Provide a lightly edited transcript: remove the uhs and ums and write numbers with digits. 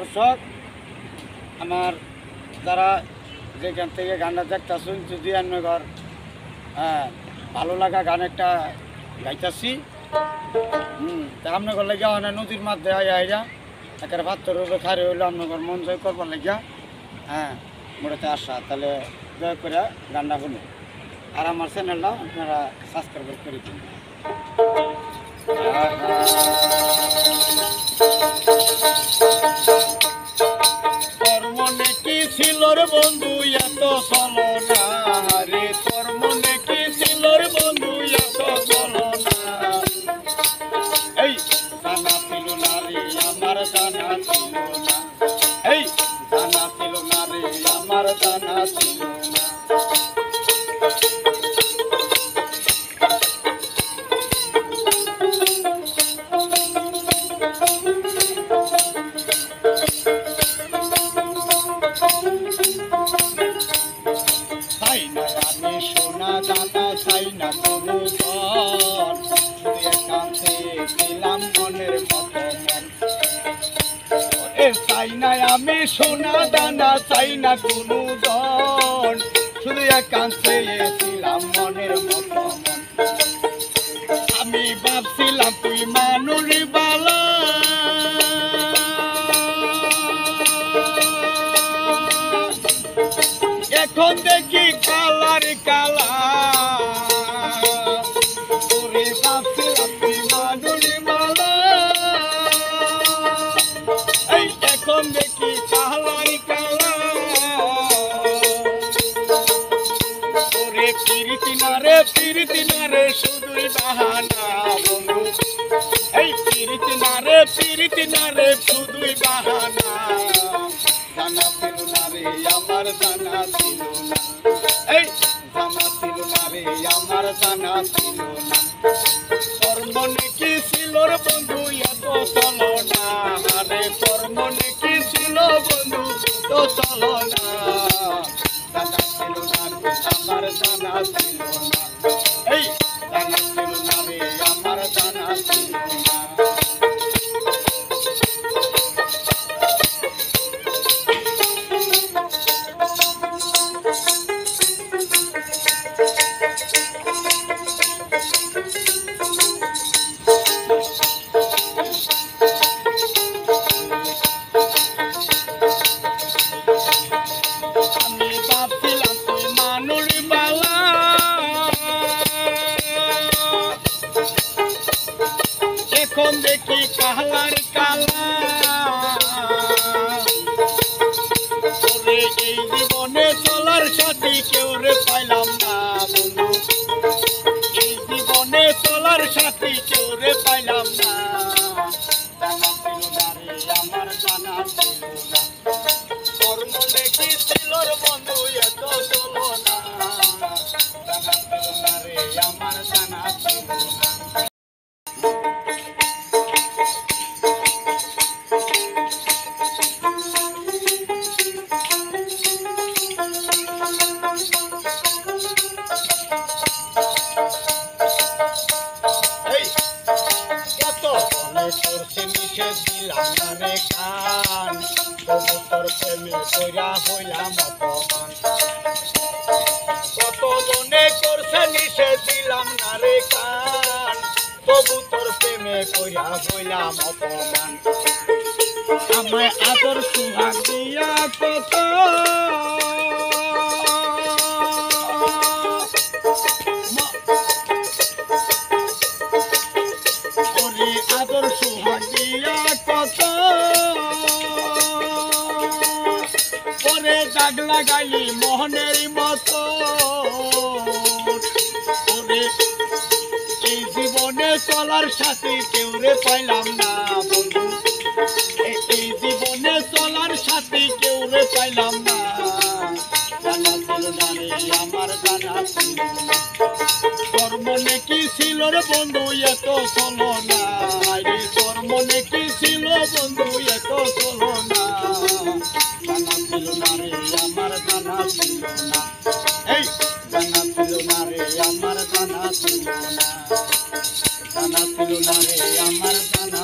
দর্শক আমার যারা যেখান থেকে গানটা দেখতেছেন যদি ঘর ভালো লাগা গান একটা গাইতেছি তা আপনার লেগে অনেক নদীর মাঝে আইরা একের ভাতর খারে হইলো আপনার মন জয় করবার লাগিয়া মোটাতে আসা তাহলে দয়া করে গানটা শুনুন আর আমার চ্যানেলটা আপনারা সাবস্ক্রাইব করে দিন। তোর মনে কি ছিল রে বন্ধু এত চলো না রে, তোর মনে কি ছিল রে বন্ধু এত চলো না, এই জানা ছিল না রে আমার জানা ছিল না, এই জানা ছিল না রে আমার জানা ছিল না। চাই না আমি সোনা দাদা চাই না কোনো ধন, কাছে দিলাম মনের মতো মন। চাই না আমি সোনা দানা চাই না কোনো ধন, শুধু একান্তে ছিলাম মনের মতো মন। আমি ভাবছিলাম তুই মানুষ বালা, এখন দেখি কালার কালা, তোরে ভাবছিলাম তুই মানুষ বালা, এই এখন দেখি কালার কালা। তোরে পিরিতি না রে শুধুই বাহানা বন্ধু, এই পিরিতি না রে শুধুই বাহানা। জানা ছিল না রে আমার জানা ছিল না, এই জানা ছিল না রে আমার জানা ছিল না। তোর মনে কি ছিল রে বন্ধু এত চলো না রে, তোর মনে কি ছিল বন্ধু তো চলো না। জানা ছিল না রে আমার জানা ছিল না, এই জানা ছিল না রে আমার জানা ছিল না। আমি ভাবছিলাম তুই মানুষ বালা, এখন দেখি কালার কালা। তোরে এই জীবনে চলার সাথী কেউ রে পাইলাম না বন্ধু, এই জীবনে চলার সাথী কেউ রে পাইলাম না। জানা ছিল না রে আমার জানা ছিল না, তোর মনে কি ছিল রে বন্ধু এত চলো না। জানা ছিল না রে আমার জানা ছিল না। কত বলে করছে নিষেধ দিলাম না রে কান, তবু তোর প্রেমে কইরা হইলাম অপমান। কত জনে করছে নিষেধ দিলাম না রে কান, তবু তোর প্রেমে কইরা হইলাম অপমান। আমায় আদর সুহাগ দিয়া কত আদর সুহাগ দিয়া কত, পরে দাগ লাগাইলি মোহনের মতো। পরে এই জীবনে চলার সাথে কেউ রে পাইলাম না বন্ধু, এই জীবনে চলার সাথে কেউ রে পাইলাম না। জানা ছিল না রে আমার জানা ছিল না, তোর মনে কি ছিল রে বন্ধু এত চলো না রে, তোর মনে কি ছিল বন্ধু এত চলো না। জানা ছিল না রে আমার জানা ছিল না, এই জানা ছিল না রে আমার জানা ছিল না, জানা ছিল না রে আমার জানা